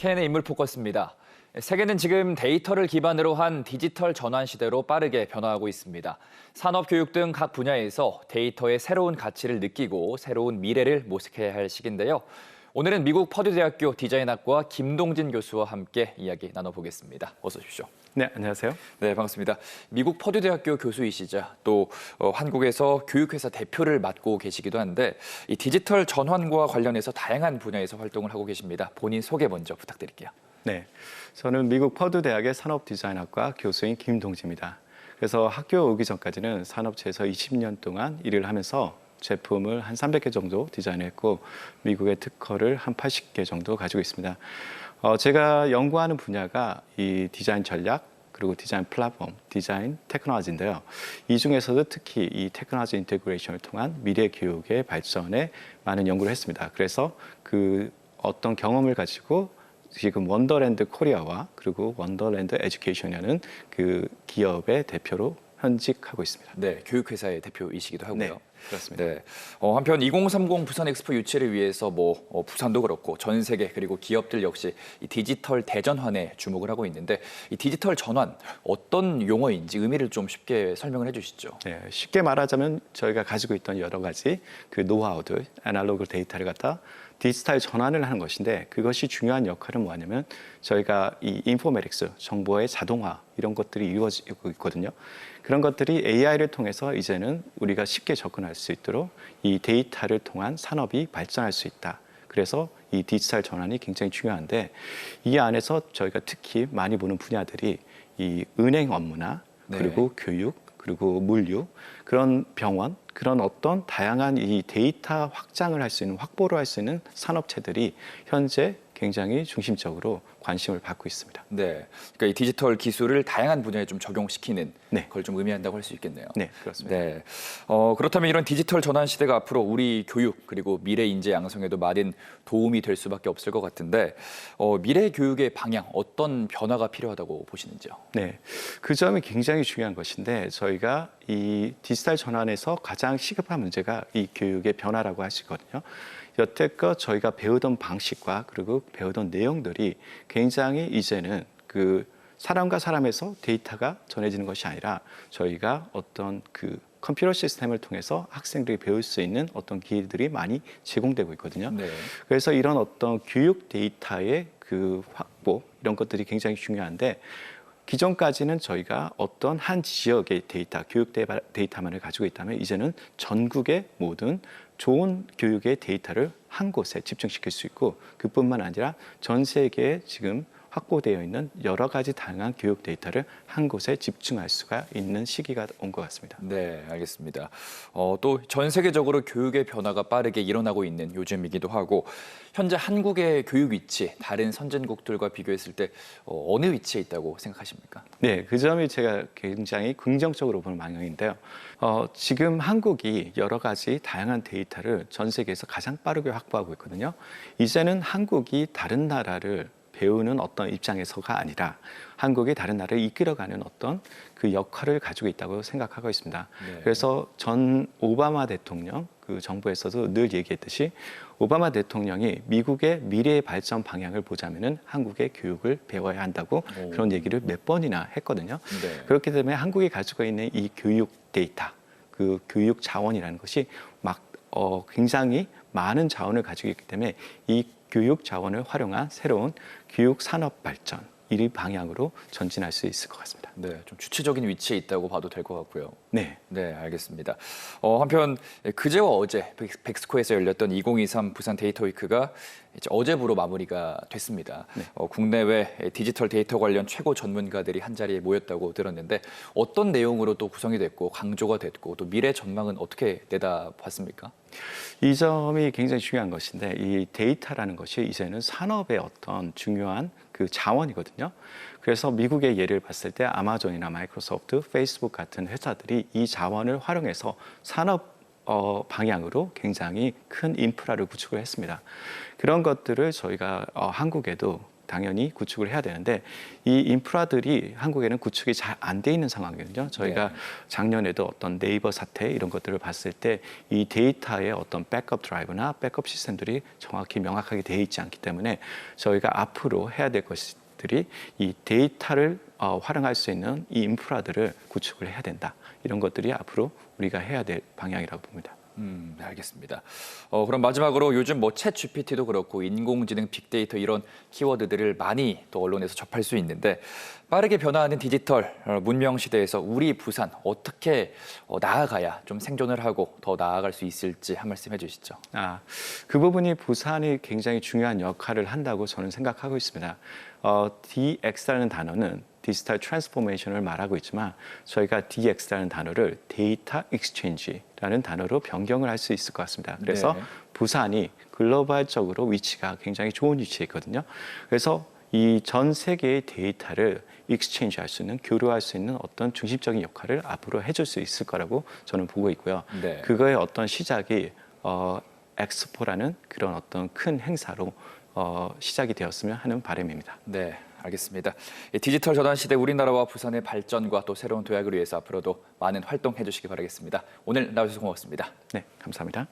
K&N 인물 포커스입니다. 세계는 지금 데이터를 기반으로 한 디지털 전환 시대로 빠르게 변화하고 있습니다. 산업, 교육 등 각 분야에서 데이터의 새로운 가치를 느끼고 새로운 미래를 모색해야 할 시기인데요. 오늘은 미국 퍼듀대학교 디자인학과 김동진 교수와 함께 이야기 나눠보겠습니다. 어서 오십시오. 네, 안녕하세요. 네, 반갑습니다. 미국 퍼듀대학교 교수이시자 또 한국에서 교육회사 대표를 맡고 계시기도 한데 이 디지털 전환과 관련해서 다양한 분야에서 활동을 하고 계십니다. 본인 소개 먼저 부탁드릴게요. 네, 저는 미국 퍼듀 대학의 산업디자인학과 교수인 김동지입니다. 그래서 학교 오기 전까지는 산업체에서 20년 동안 일을 하면서 제품을 한 300개 정도 디자인했고 미국의 특허를 한 80개 정도 가지고 있습니다. 제가 연구하는 분야가 이 디자인 전략, 그리고 디자인 플랫폼, 디자인 테크놀로지인데요. 이 중에서도 특히 이 테크놀로지 인테그레이션을 통한 미래 교육의 발전에 많은 연구를 했습니다. 그래서 그 어떤 경험을 가지고 지금 원더랜드 코리아와 그리고 원더랜드 에듀케이션이라는 그 기업의 대표로 현직하고 있습니다. 네, 교육회사의 대표이시기도 하고요. 네, 그렇습니다. 네, 한편 2030 부산 엑스포 유치를 위해서 부산도 그렇고 전 세계 그리고 기업들 역시 이 디지털 대전환에 주목을 하고 있는데 이 디지털 전환 어떤 용어인지 의미를 좀 쉽게 설명을 해주시죠. 네, 쉽게 말하자면 저희가 가지고 있던 여러 가지 그 노하우들, 애널로그 데이터를 갖다 디지털 전환을 하는 것인데 그것이 중요한 역할은 뭐냐면 저희가 이 인포메틱스, 정보의 자동화 이런 것들이 이루어지고 있거든요. 그런 것들이 AI를 통해서 이제는 우리가 쉽게 접근할 수 있도록 이 데이터를 통한 산업이 발전할 수 있다. 그래서 이 디지털 전환이 굉장히 중요한데 이 안에서 저희가 특히 많이 보는 분야들이 이 은행 업무나 그리고 교육, 그리고 물류, 그런 병원, 그런 어떤 다양한 이 데이터 확장을 할 수 있는, 확보를 할 수 있는 산업체들이 현재 굉장히 중심적으로 관심을 받고 있습니다. 네, 그러니까 이 디지털 기술을 다양한 분야에 좀 적용시키는 네. 걸 좀 의미한다고 할 수 있겠네요. 네, 그렇습니다. 네, 그렇다면 이런 디지털 전환 시대가 앞으로 우리 교육 그리고 미래 인재 양성에도 많은 도움이 될 수밖에 없을 것 같은데 미래 교육의 방향 어떤 변화가 필요하다고 보시는지요? 네, 그 점이 굉장히 중요한 것인데 저희가 이 디지털 전환에서 가장 시급한 문제가 이 교육의 변화라고 할 수 있거든요. 여태껏 저희가 배우던 방식과 그리고 배우던 내용들이 굉장히 이제는 그 사람과 사람에서 데이터가 전해지는 것이 아니라 저희가 어떤 그 컴퓨터 시스템을 통해서 학생들이 배울 수 있는 어떤 기회들이 많이 제공되고 있거든요. 네. 그래서 이런 어떤 교육 데이터의 그 확보 이런 것들이 굉장히 중요한데 기존까지는 저희가 어떤 한 지역의 데이터, 교육 데이터만을 가지고 있다면 이제는 전국의 모든 좋은 교육의 데이터를 한 곳에 집중시킬 수 있고 그뿐만 아니라 전 세계에 지금 확보되어 있는 여러 가지 다양한 교육 데이터를 한 곳에 집중할 수가 있는 시기가 온 것 같습니다. 네, 알겠습니다. 또 전 세계적으로 교육의 변화가 빠르게 일어나고 있는 요즘이기도 하고 현재 한국의 교육 위치 다른 선진국들과 비교했을 때 어느 위치에 있다고 생각하십니까? 네, 그 점이 제가 굉장히 긍정적으로 보는 방향인데요. 지금 한국이 여러 가지 다양한 데이터를 전 세계에서 가장 빠르게 확보하고 있거든요. 이제는 한국이 다른 나라를 배우는 어떤 입장에서가 아니라 한국이 다른 나라를 이끌어가는 어떤 그 역할을 가지고 있다고 생각하고 있습니다. 네. 그래서 전 오바마 대통령 그 정부에서도 늘 얘기했듯이 오바마 대통령이 미국의 미래의 발전 방향을 보자면은 한국의 교육을 배워야 한다고 그런 얘기를 몇 번이나 했거든요. 네. 그렇기 때문에 한국이 가지고 있는 이 교육 데이터, 그 교육 자원이라는 것이 굉장히 많은 자원을 가지고 있기 때문에 이 교육 자원을 활용한 새로운 교육 산업 발전 이 방향으로 전진할 수 있을 것 같습니다. 네, 좀 주체적인 위치에 있다고 봐도 될 것 같고요. 네. 네, 알겠습니다. 한편 그제와 어제 백스코에서 열렸던 2023 부산 데이터 위크가 이제 어제부로 마무리가 됐습니다. 네. 국내외 디지털 데이터 관련 최고 전문가들이 한 자리에 모였다고 들었는데 어떤 내용으로 또 구성이 됐고 강조가 됐고 또 미래 전망은 어떻게 내다봤습니까? 이 점이 굉장히 중요한 것인데 이 데이터라는 것이 이제는 산업의 어떤 중요한 그 자원이거든요. 그래서 미국의 예를 봤을 때 아마존이나 마이크로소프트, 페이스북 같은 회사들이 이 자원을 활용해서 산업 방향으로 굉장히 큰 인프라를 구축을 했습니다. 그런 것들을 저희가 한국에도 당연히 구축을 해야 되는데 이 인프라들이 한국에는 구축이 잘 안 돼 있는 상황이거든요. 저희가 네. 작년에도 어떤 네이버 사태 이런 것들을 봤을 때 이 데이터의 어떤 백업 드라이브나 백업 시스템들이 정확히 명확하게 돼 있지 않기 때문에 저희가 앞으로 해야 될 것들이 이 데이터를 활용할 수 있는 이 인프라들을 구축을 해야 된다. 이런 것들이 앞으로 우리가 해야 될 방향이라고 봅니다. 네, 알겠습니다. 그럼 마지막으로 요즘 뭐 챗 GPT도 그렇고 인공지능, 빅데이터 이런 키워드들을 많이 또 언론에서 접할 수 있는데 빠르게 변화하는 디지털 문명 시대에서 우리 부산 어떻게 나아가야 좀 생존을 하고 더 나아갈 수 있을지 한 말씀 해주시죠. 그 부분이 부산이 굉장히 중요한 역할을 한다고 저는 생각하고 있습니다. DX라는 단어는 디지털 트랜스포메이션을 말하고 있지만 저희가 DX라는 단어를 데이터 익스체인지라는 단어로 변경을 할 수 있을 것 같습니다. 그래서 네. 부산이 글로벌적으로 위치가 굉장히 좋은 위치에 있거든요. 그래서 이 전 세계의 데이터를 익스체인지 할 수 있는, 교류할 수 있는 어떤 중심적인 역할을 앞으로 해줄 수 있을 거라고 저는 보고 있고요. 네. 그거의 어떤 시작이 엑스포라는 그런 어떤 큰 행사로 시작이 되었으면 하는 바람입니다. 네, 알겠습니다. 이 디지털 전환 시대 우리나라와 부산의 발전과 또 새로운 도약을 위해서 앞으로도 많은 활동해 주시기 바라겠습니다. 오늘 나와주셔서 고맙습니다. 네, 감사합니다.